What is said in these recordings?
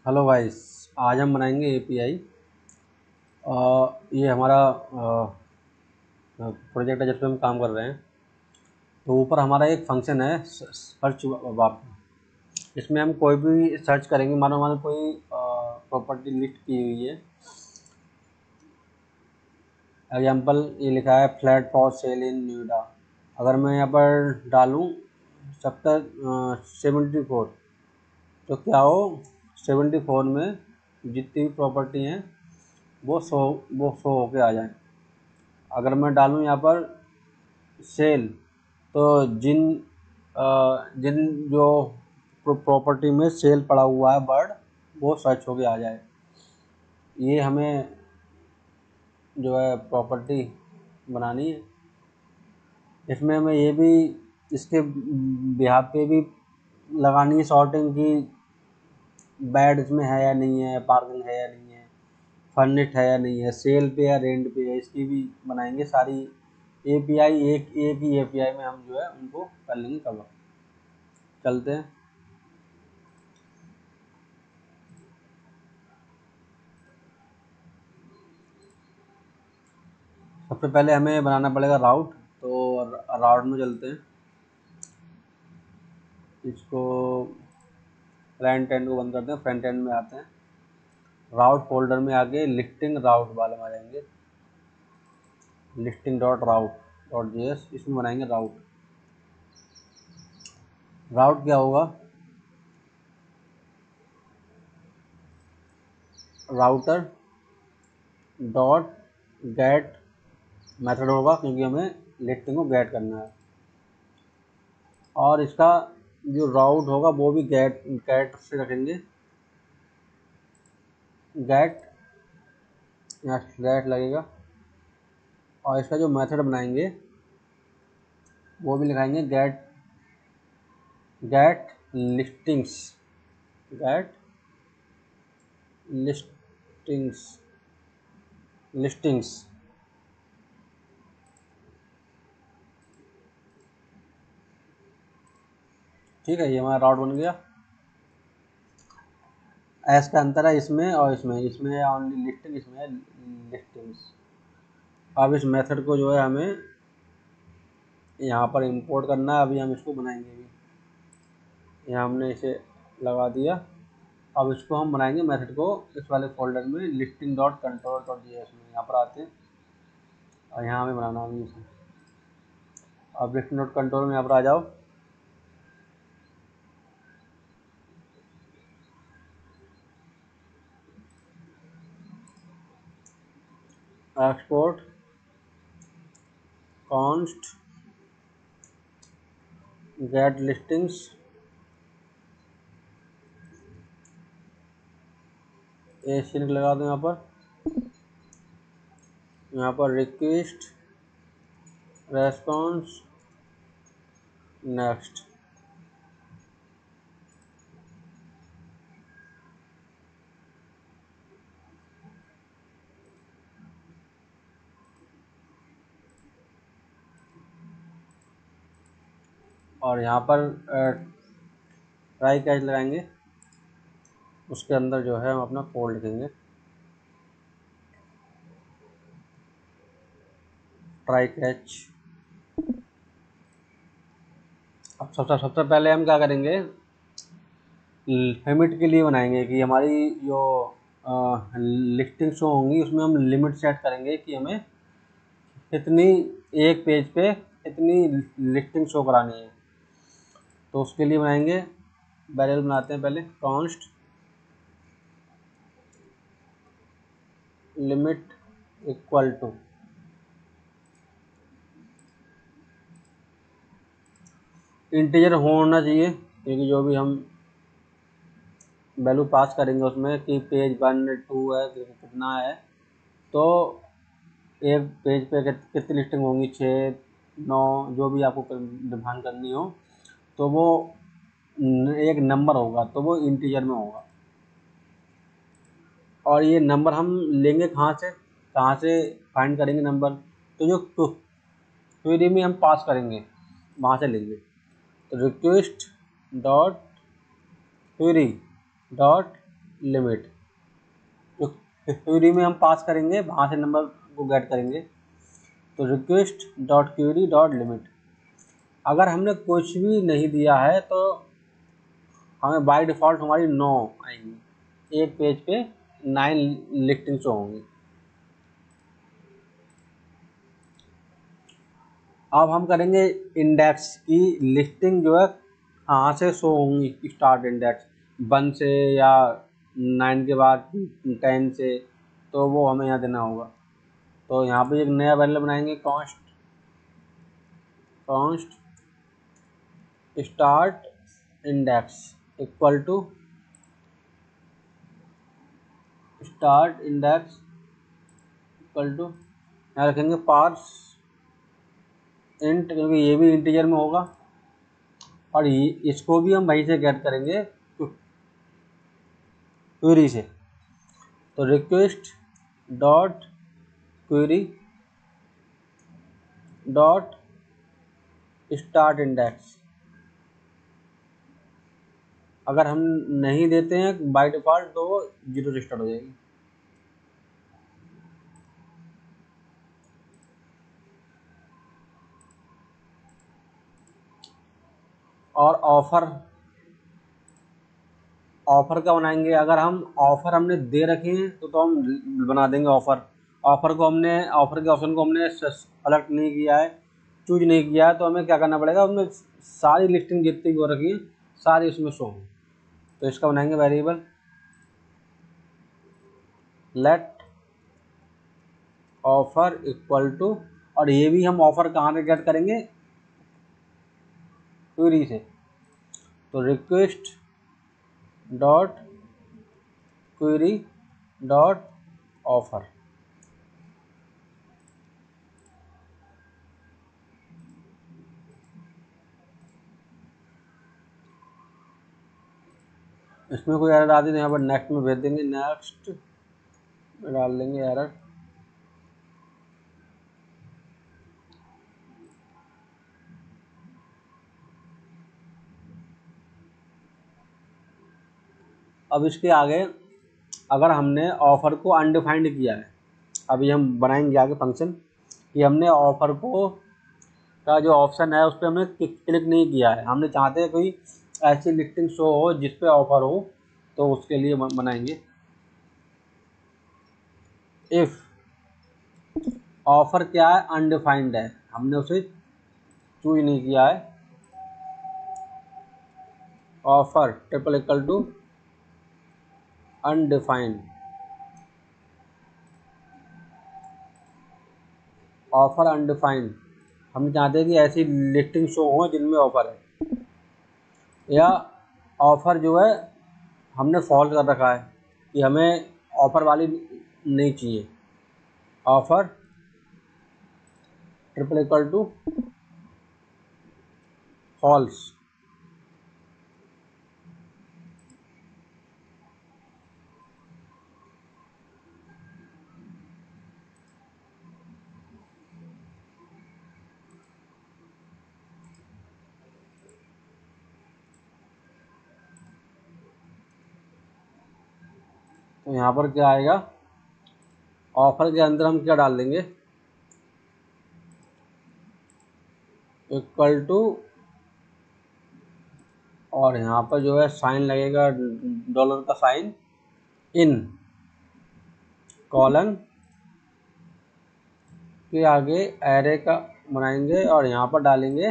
Hello guys. आज हम बनाएंगे एपीआई। ये हमारा प्रोजेक्ट है जिस पे हम काम कर रहे हैं। तो ऊपर हमारा एक फंक्शन है सर्च बार। इसमें हम कोई भी सर्च करेंगे, मानो हमारे कोई प्रॉपर्टी लिस्ट की हुई है। एग्जाम्पल ये लिखा है फ्लैट फॉर सेल इन नोएडा। अगर मैं यहाँ पर डालूँ चैप्टर 74, तो क्या हो 74 में जितनी भी प्रॉपर्टी हैं वो शो होके आ जाए। अगर मैं डालूँ यहाँ पर सेल, तो जिन जो प्रॉपर्टी में सेल पड़ा हुआ है वर्ड, वो सर्च होके आ जाए। ये हमें जो है प्रॉपर्टी बनानी है। इसमें हमें ये भी इसके बिहाफ पे भी लगानी है सॉर्टिंग की बैड इसमें है या नहीं है, पार्किंग है या नहीं है, फर्निट है या नहीं है, सेल पे या रेंट पे है, इसकी भी बनाएंगे सारी एपीआई। एक एक ही एपीआई में हम जो है उनको कर लेंगे कवर। चलते हैं। सबसे पहले हमें बनाना पड़ेगा राउट। तो राउट में चलते हैं। इसको फ्रंट एंड को बंद करते हैं, फ्रंट एंड में आते हैं। राउट फोल्डर में आके लिस्टिंग राउट वाले में आ जाएंगे। लिस्टिंग डॉट राउट डॉट जेएस, इसमें बनाएंगे राउट। राउट क्या होगा? राउटर डॉट गेट मेथड होगा, क्योंकि हमें लिस्टिंग को गेट करना है। और इसका जो राउट होगा वो भी गेट गेट से रखेंगे। गेट या स्लैश लगेगा। और इसका जो मेथड बनाएंगे वो भी लिखाएंगे get get listings. Get listings listings. ठीक है, ये हमारा राउट बन गया। एस का अंतर है इसमें और इसमें। इसमें है ओनली लिस्टिंग, इसमें है लिस्टिंग्स। अब इस मेथड को जो है हमें यहाँ पर इंपोर्ट करना है। अभी हम इसको बनाएंगे भी। यहाँ हमने इसे लगा दिया। अब इसको हम बनाएंगे मेथड को इस वाले फोल्डर में listing dot control dot JS में। यहाँ पर आते हैं और यहाँ हमें बनाना होगी इसे। अब लिस्टिंग डॉट कंट्रोल में यहाँ पर आ जाओ। Export const get listings. Async लगा दो यहाँ पर। यहाँ पर रिक्वेस्ट रेस्पॉन्स नेक्स्ट। और यहाँ पर ट्राई कैच लगाएंगे। उसके अंदर जो है हम अपना कोड लिखेंगे, ट्राई कैच। अब सबसे पहले हम क्या करेंगे, लिमिट के लिए बनाएंगे कि हमारी जो लिस्टिंग शो होंगी उसमें हम लिमिट सेट करेंगे कि हमें कितनी एक पेज पे कितनी लिस्टिंग शो करानी है। तो उसके लिए बनाएंगे वेरिएबल बनाते हैं पहले const limit equal to integer होना चाहिए, क्योंकि जो भी हम वैल्यू पास करेंगे उसमें कि पेज 1 2 है कितना है, तो एक पेज पे कितनी लिस्टिंग होंगी, 6 9 जो भी आपको डिफाइन करनी हो, तो वो एक नंबर होगा, तो वो इंटीजर में होगा। और ये नंबर हम लेंगे कहाँ से फाइंड करेंगे नंबर? तो जो क्वेरी में हम पास करेंगे वहाँ से लेंगे। तो request dot query dot limit, जो क्वेरी में हम पास करेंगे वहाँ से नंबर को गेट करेंगे। तो request dot query dot limit, अगर हमने कुछ भी नहीं दिया है तो हमें बाय डिफ़ॉल्ट हमारी 9 आएंगी, एक पेज पे 9 लिस्टिंग शो होंगी। अब हम करेंगे इंडेक्स की लिस्टिंग जो है कहाँ से शो होंगी, स्टार्ट इंडेक्स 1 से या 9 के बाद 10 से, तो वो हमें यहाँ देना होगा। तो यहाँ पे एक नया वेरिएबल बनाएंगे, const start index equal to start index equal to, यहाँ रखेंगे पार्स इंट, क्योंकि ये भी इंटीजर में होगा, और ये इसको भी हम वहीं से गेट करेंगे क्वेरी से। तो request dot query dot start index, अगर हम नहीं देते हैं बाय डिफ़ॉल्ट तो वो 0 से स्टार्ट हो जाएगी। और ऑफ़र का बनाएंगे, अगर हम ऑफ़र हमने दे रखे हैं तो हम बना देंगे ऑफ़र। ऑफ़र के ऑप्शन को हमने सेलेक्ट नहीं किया है, चूज नहीं किया है, तो हमें क्या करना पड़ेगा, उसमें सारी लिस्टिंग जितनी भी हो रखी है सारी उसमें शो हों। तो इसका बनाएंगे variable let offer equal to, और ये भी हम ऑफ़र कहाँ से गेट करेंगे, क्वेरी से। तो request dot query dot offer, इसमें कोई एरर आती है तो यहाँ पर नेक्स्ट में भेज देंगे, नेक्स्ट में डाल देंगे एरर। अब इसके आगे अगर हमने ऑफ़र को अनडिफाइंड किया है, अभी हम बनाएंगे आगे फंक्शन कि हमने ऑफ़र को का जो ऑप्शन है उस पर हमने क्लिक नहीं किया है, हमने चाहते हैं कोई ऐसी लिस्टिंग शो हो जिस पे ऑफ़र हो, तो उसके लिए बनाएंगे इफ़ ऑफ़र क्या है, अनडिफाइंड है, हमने उसे चूज नहीं किया है, offer triple equal to undefined, offer undefined, हम चाहते हैं कि ऐसी लिस्टिंग शो हो जिनमें ऑफ़र है, या ऑफ़र जो है हमने फॉल्स कर रखा है कि हमें ऑफ़र वाली नहीं चाहिए, offer triple equal to false. तो यहाँ पर क्या आएगा, ऑफ़र के अंदर हम क्या डाल देंगे, इक्वल टू, और यहाँ पर जो है साइन लगेगा डॉलर का साइन, इन कॉलन के आगे एरे का बनाएंगे और यहाँ पर डालेंगे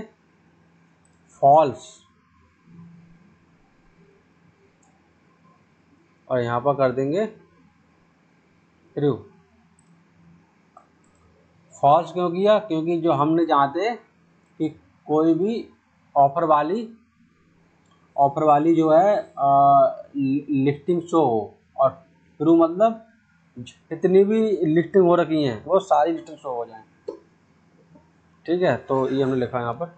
फॉल्स, और यहाँ पर कर देंगे ट्रू। फॉल्स क्यों किया, क्योंकि जो हमने चाहते कि कोई भी ऑफ़र वाली जो है लिस्टिंग शो हो, और ट्रू मतलब जितनी भी लिस्टिंग हो रखी हैं वो सारी लिस्टिंग शो हो जाएं। ठीक है, तो ये हमने लिखा है यहाँ पर।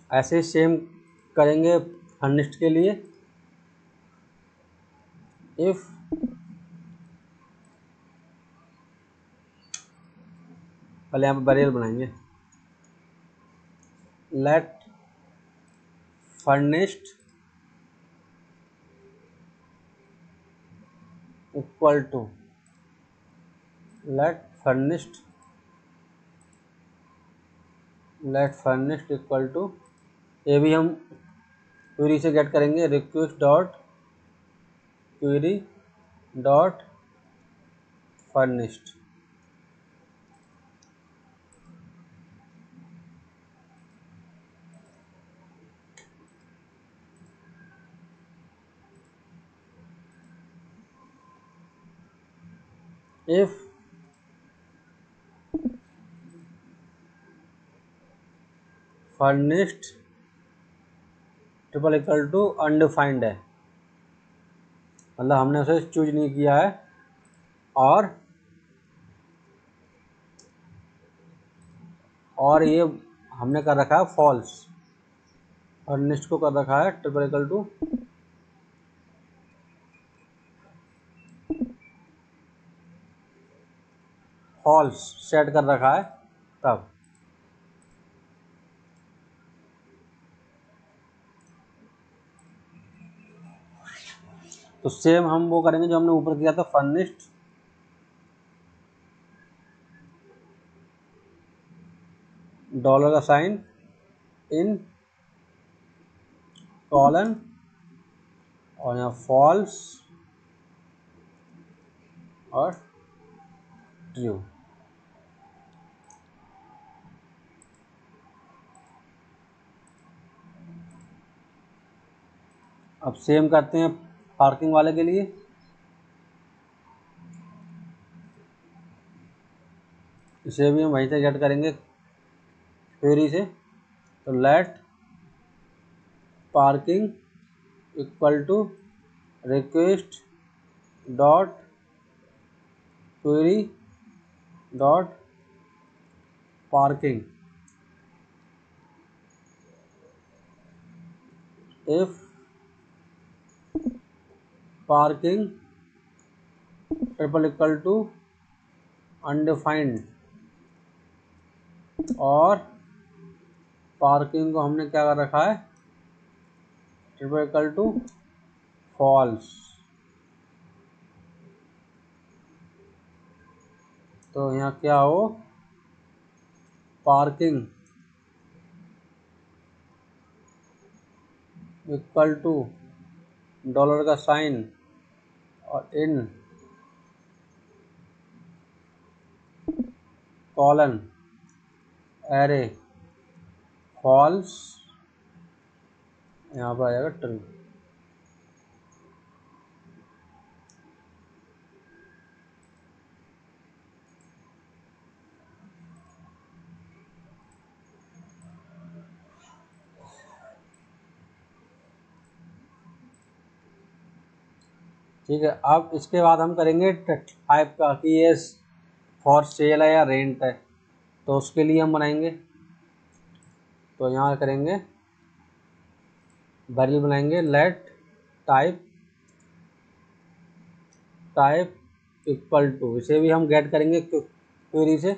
ऐसे सेम करेंगे फर्निश्ड के लिए, इफ़ पहले यहाँ पर वेरिएबल बनाएंगे let furnished equal to let furnished equal to, ये भी हम क्वेरी से गेट करेंगे, request dot query dot furnished. If furnished triple equal to undefined है, मतलब हमने उसे चूज नहीं किया है, और ये हमने कर रखा है फॉल्स, फर्निश्ड को कर रखा है triple equal to false set कर रखा है तब। तो सेम हम वो करेंगे जो हमने ऊपर किया था, फर्निश्ड डॉलर का साइन इन कॉलन और यहाँ फॉल्स और ट्रू। अब सेम करते हैं पार्किंग वाले के लिए। इसे भी हम वहीं से गेट करेंगे क्वेरी से, तो let parking equal to request dot query dot parking. If parking triple equal to undefined, और पार्किंग को हमने क्या कर रखा है, ट्रिपल इक्वल टू फॉल्स। तो यहाँ क्या हो, पार्किंग इक्वल टू डॉलर का साइन और इन कॉलन एरे फॉल्स, यहाँ पर आ जाएगा ट्रू। ठीक है, अब इसके बाद हम करेंगे टाइप का कि ये फॉर सेल है या रेंट है, तो उसके लिए हम बनाएंगे, तो यहाँ करेंगे वेरिएबल बनाएंगे लेट टाइप इक्वल टू, इसे भी हम गेट करेंगे क्वेरी से,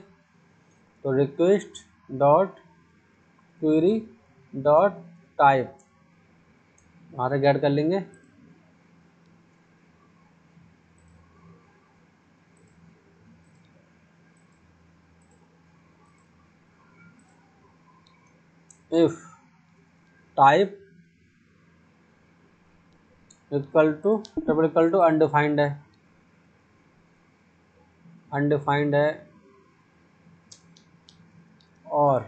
तो request dot query dot type वहाँ से गेट कर लेंगे। If type equal to triple equal to undefined है, अनडिफाइंड है, और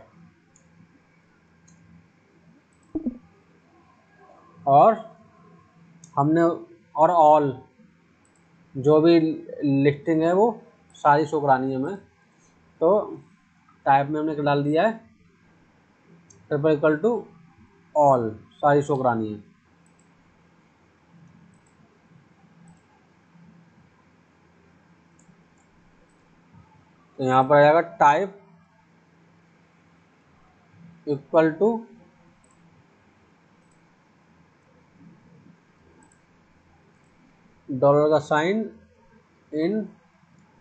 हमने और ऑल जो भी लिस्टिंग है वो सारी शो करानी है हमें, तो टाइप में हमने डाल दिया है ट्रिपल इक्वल टू ऑल, सारी शो करानी है। तो यहाँ पर आएगा टाइप इक्वल टू डॉलर का साइन इन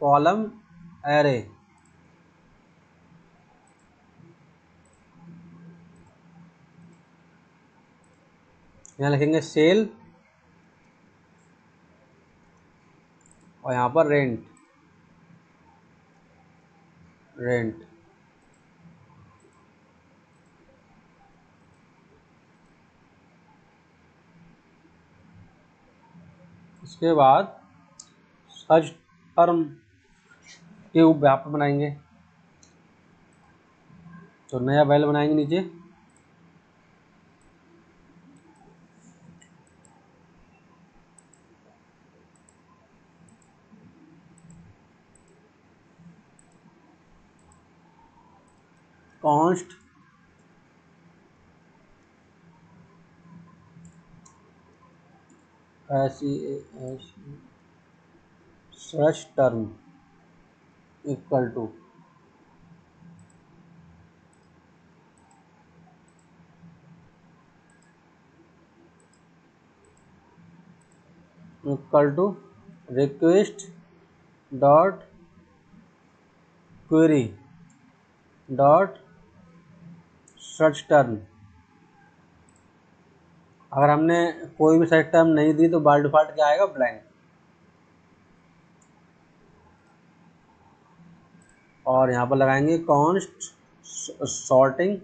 कॉलम एरे, यहाँ लिखेंगे सेल और यहाँ पर रेंट। रेंट इसके बाद सर्च टर्म ट्यूब यहाँ पर बनाएंगे, तो नया वेल बनाएंगे नीचे। Const search term equal to request dot query dot search term. अगर हमने कोई भी सर्च टर्म नहीं दी तो बाय डिफॉल्ट क्या आएगा, ब्लैंक। और यहाँ पर लगाएंगे कॉन्स्ट सॉर्टिंग,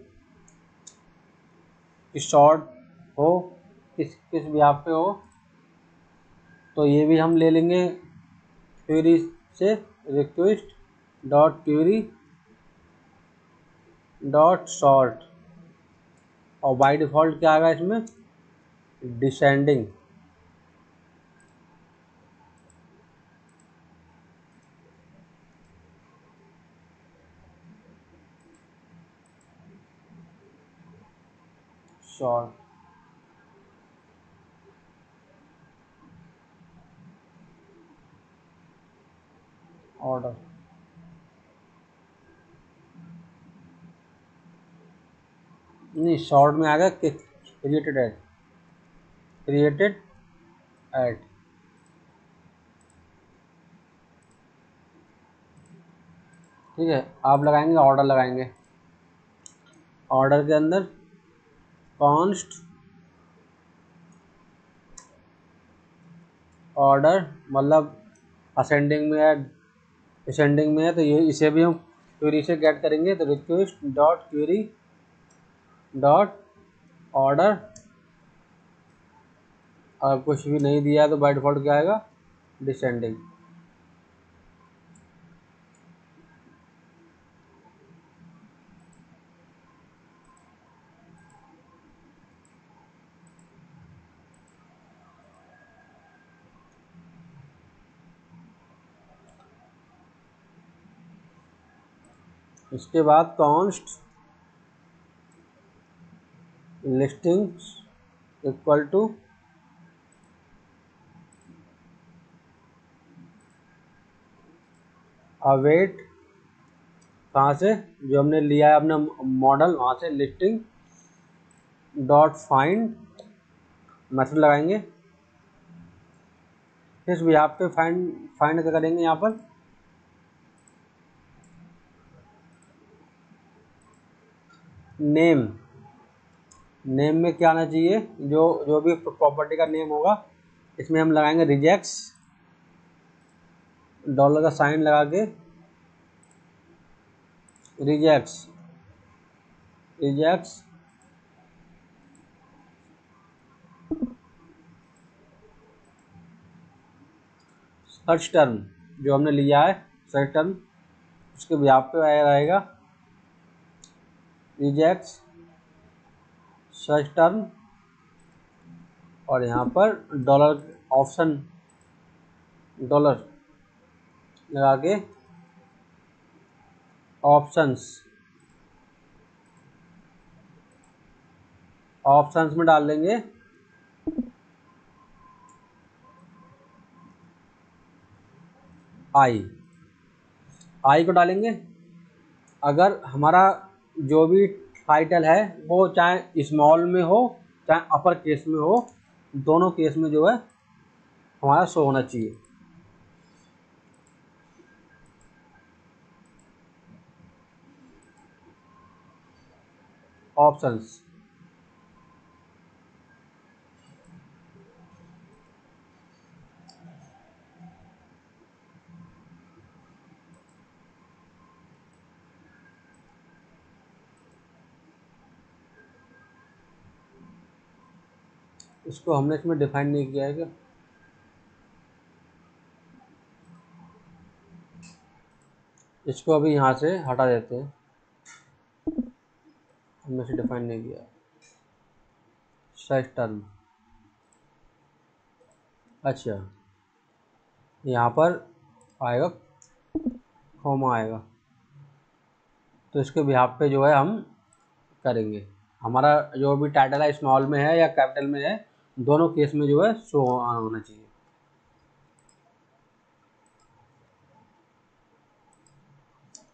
कि सॉर्ट हो किस किस भी आप पे हो, तो ये भी हम ले लेंगे क्वेरी से, request dot query dot sort. और बाय डिफ़ॉल्ट क्या आएगा इसमें, डिसेंडिंग। सॉर्ट ऑर्डर, नहीं शॉर्ट में आएगा क्रिएटेड एट, क्रिएटेड एट। ठीक है, आप लगाएंगे ऑर्डर, लगाएंगे ऑर्डर के अंदर कॉन्स्ट ऑर्डर, मतलब असेंडिंग में है डिसेंडिंग में है, तो ये इसे भी हम क्वेरी से गेट करेंगे, तो request dot query dot order. अगर कुछ भी नहीं दिया है तो बाय डिफॉल्ट क्या आएगा, डिसेंडिंग। इसके बाद const listings equal to await, कहाँ से, जो हमने लिया है अपना मॉडल वहाँ से, लिस्टिंग डॉट फाइंड मेथड लगाएंगे। इस भी आप पे फाइंड फाइंड क्या करेंगे, यहाँ पर नेम, नेम में क्या आना चाहिए, जो जो भी प्रॉपर्टी का नेम होगा, इसमें हम लगाएंगे रिजेक्ट्स, डॉलर का साइन लगा के, रिजेक्ट्स रिजेक्ट्स सर्च टर्म, जो हमने लिया है सर्च टर्म, उसके व्याप पे आया रहेगा रिजेक्ट्स सर्च टर्म। और यहाँ पर डॉलर ऑप्शन, डॉलर लगा के ऑप्शंस, ऑप्शंस में डाल देंगे आई को डालेंगे। अगर हमारा जो भी टाइटल है वो चाहे स्मॉल में हो चाहे अपर केस में हो, दोनों केस में जो है हमारा शो होना चाहिए। ऑप्शंस इसको हमने इसमें डिफाइन नहीं किया है क्या? इसको अभी यहाँ से हटा देते हैं, हमने इसे डिफाइन नहीं किया। साइज टर्म, अच्छा यहाँ पर आएगा, कॉमा आएगा, तो इसके बिहाफ पे जो है हम करेंगे। हमारा जो भी टाइटल है स्मॉल में है या कैपिटल में है, दोनों केस में जो है शो होना चाहिए।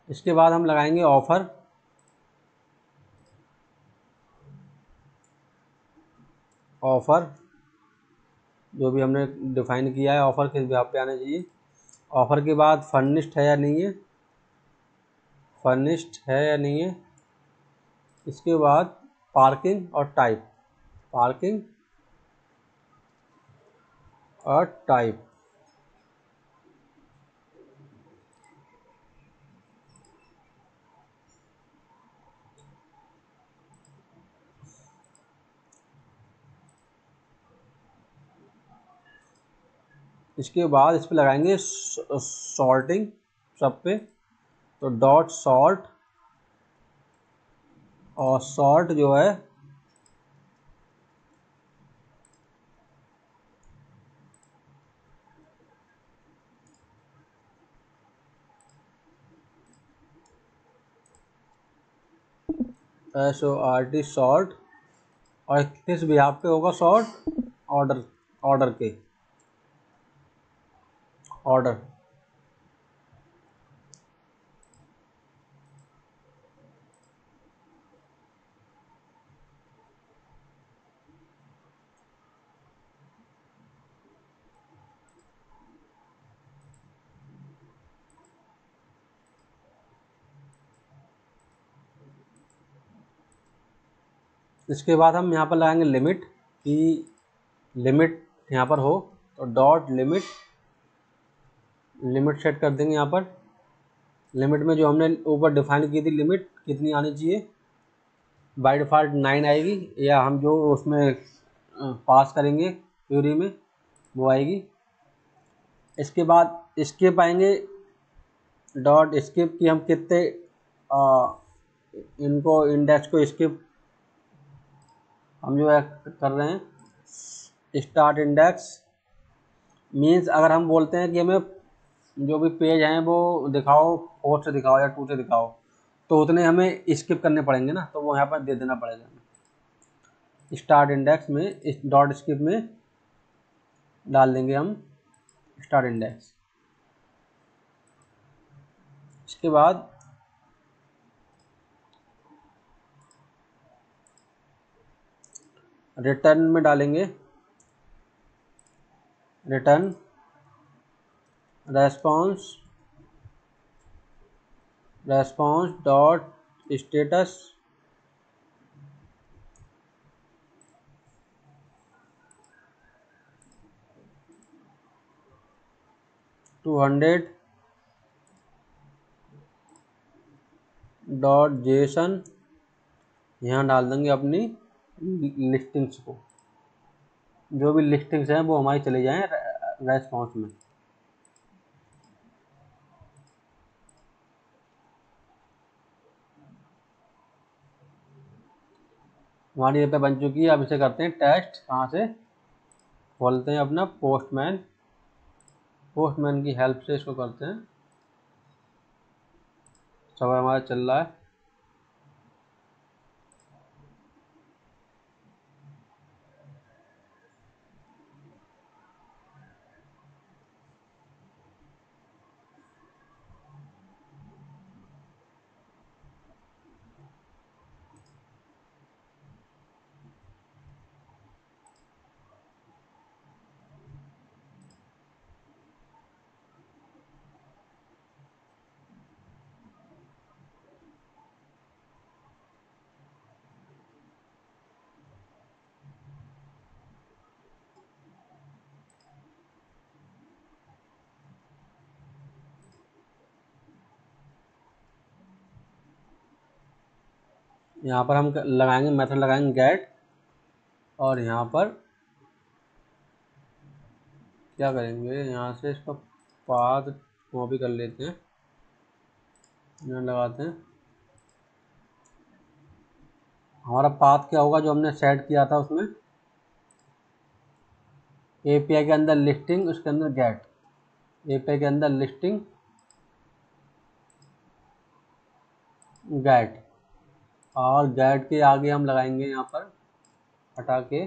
इसके बाद हम लगाएंगे ऑफर। ऑफर जो भी हमने डिफाइन किया है, ऑफर किस बिहाफ पे आना चाहिए। ऑफर के बाद फर्निश्ड है या नहीं है, फर्निश्ड है या नहीं है। इसके बाद पार्किंग और टाइप, पार्किंग और टाइप। इसके बाद इस पे लगाएंगे सॉर्टिंग सब पे, तो डॉट सॉर्ट, और सॉर्ट जो है SORT सॉर्ट, और किस बिहाफ पे होगा सॉर्ट, ऑर्डर, ऑर्डर के, ऑर्डर। इसके बाद हम यहाँ पर लगाएंगे लिमिट, कि लिमिट यहाँ पर हो, तो डॉट लिमिट, लिमिट सेट कर देंगे यहाँ पर। लिमिट में जो हमने ऊपर डिफाइन की थी लिमिट कितनी आनी चाहिए, बाय डिफ़ॉल्ट 9 आएगी, या हम जो उसमें पास करेंगे क्वेरी में वो आएगी। इसके बाद स्किप आएंगे, डॉट स्किप की हम कितने इनको इंडेक्स को स्किप हम जो है कर रहे हैं। स्टार्ट इंडेक्स मीन्स अगर हम बोलते हैं कि हमें जो भी पेज हैं वो दिखाओ, 4 से दिखाओ या 2 से दिखाओ, तो उतने हमें स्किप करने पड़ेंगे ना, तो वो यहाँ पर दे देना पड़ेगा हमें। स्टार्ट इंडेक्स में इस डॉट स्किप में डाल देंगे हम स्टार्ट इंडेक्स। इसके बाद रिटर्न में डालेंगे return response, response dot status, 200 dot JSON. यहाँ डाल देंगे अपनी लिस्टिंग्स को, जो भी लिस्टिंग्स हैं वो हमारी चली जाएँ रेस्पॉन्स में। हमारी ये पे बन चुकी है। अब इसे करते हैं टेस्ट। कहाँ से खोलते हैं अपना पोस्टमैन, पोस्टमैन की हेल्प से इसको करते हैं। सब हमारा चल रहा है। यहाँ पर हम लगाएंगे मेथड, लगाएंगे गेट, और यहाँ पर क्या करेंगे, यहाँ से इसका पाथ कॉपी कर लेते हैं, यहाँ लगाते हैं। हमारा पाथ क्या होगा जो हमने सेट किया था उसमें, एपीआई के अंदर लिस्टिंग, उसके अंदर गेट, एपीआई के अंदर लिस्टिंग गेट, और गेट के आगे हम लगाएंगे यहाँ पर हटा के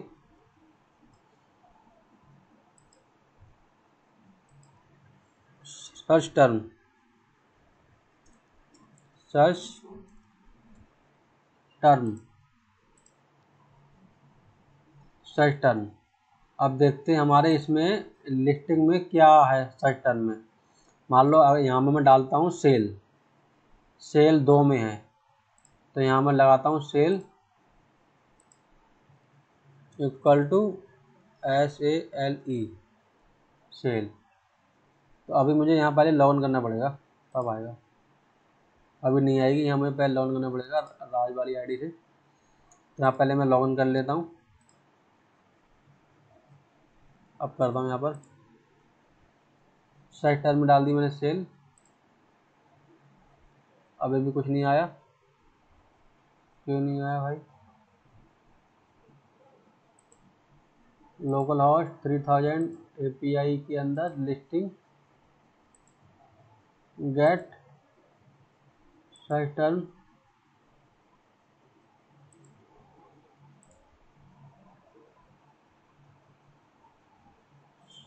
search term, search term, search term. अब देखते हैं हमारे इसमें लिस्टिंग में क्या है सर्च टर्म में। मान लो अगर यहाँ में मैं डालता हूँ सेल, सेल 2 में है, तो यहाँ मैं लगाता हूँ sale equal to SALE, sale. तो अभी मुझे यहाँ पहले लॉगिन करना पड़ेगा, तब आएगा, अभी नहीं आएगी। यहाँ मुझे पहले लॉगिन करना पड़ेगा राज वाली आईडी से। यहाँ पहले मैं लॉगिन कर लेता हूँ। अब करता हूँ यहाँ पर सर्च टर्म में डाल दी मैंने सेल, अभी भी कुछ नहीं आया, क्यों नहीं आया भाई। लोकल हॉस्ट 3000 API के अंदर listing get search term,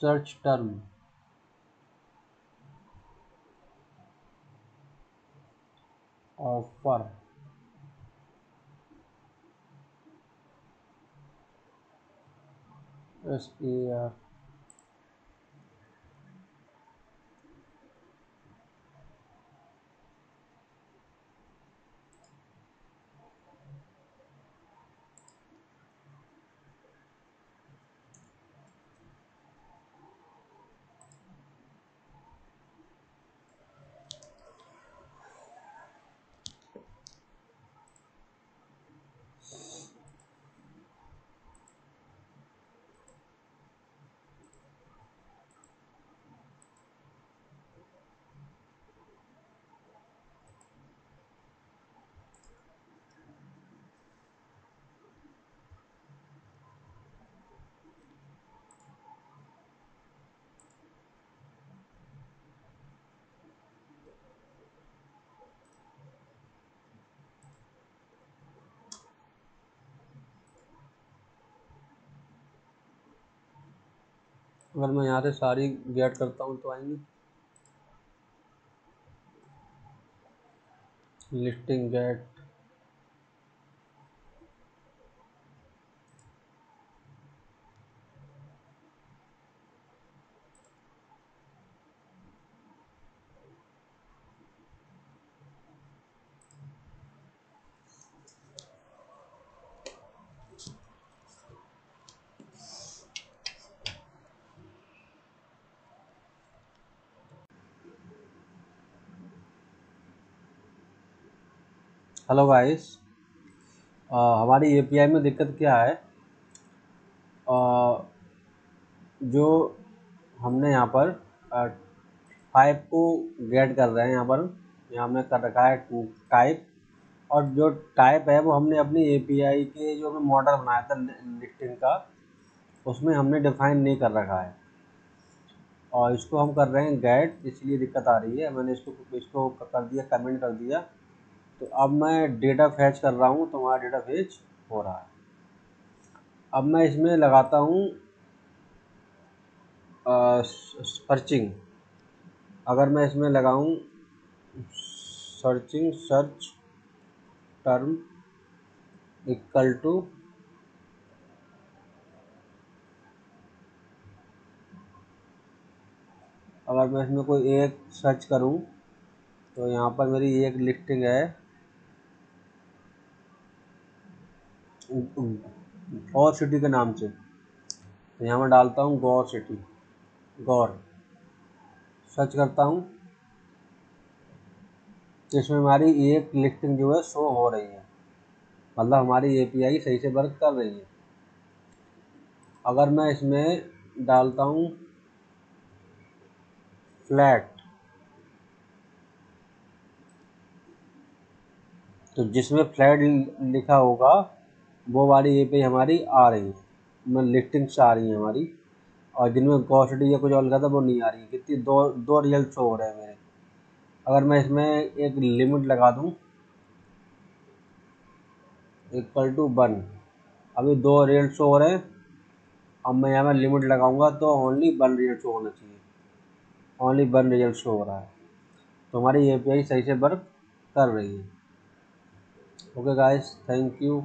search term offer, SAR। अगर मैं यहाँ से सारी गेट करता हूँ तो आएंगी, लिस्टिंग गेट, हेलो गाइस। हमारी एपीआई में दिक्कत क्या है, जो हमने यहाँ पर टाइप को गेट कर रहे हैं, यहाँ हमने कर रखा है टाइप, और जो टाइप है वो हमने अपनी एपीआई के जो हमने मॉडल बनाया था लिस्टिंग का, उसमें हमने डिफाइन नहीं कर रखा है, और इसको हम कर रहे हैं गेट, इसलिए दिक्कत आ रही है। मैंने इसको कर दिया, कमेंट कर दिया। तो अब मैं डेटा फैच कर रहा हूँ, तो हमारा डेटा फैच हो रहा है। अब मैं इसमें लगाता हूँ सर्चिंग। अगर मैं इसमें लगाऊँ searching, search term equal to, अगर मैं इसमें कोई एक सर्च करूं, तो यहाँ पर मेरी एक लिस्टिंग है गौर सिटी के नाम से, तो यहाँ मैं डालता हूँ गौर सिटी, गौर सर्च करता हूँ, तो इसमें हमारी एक लिस्टिंग जो है शो हो रही है, मतलब हमारी एपीआई सही से वर्क कर रही है। अगर मैं इसमें डालता हूँ फ्लैट, तो जिसमें फ्लैट लिखा होगा वो वाली एपीआई हमारी आ रही है, मतलब लिस्टिंग्स आ रही है हमारी, और जिनमें गॉसडी या कुछ और लिखा था वो नहीं आ रही है। कितनी, दो दो रिजल्ट शो हो रहे हैं मेरे। अगर मैं इसमें एक लिमिट लगा दूं इक्वल टू 1, अभी दो रिजल्ट शो हो रहे हैं। अब मैं यहाँ में लिमिट लगाऊंगा तो ओनली 1 रिजल्ट शो होना चाहिए, ओनली 1 रिजल्ट शो हो रहा है। तो हमारी एपीआई सही से वर्क कर रही है। Okay guys, thank you.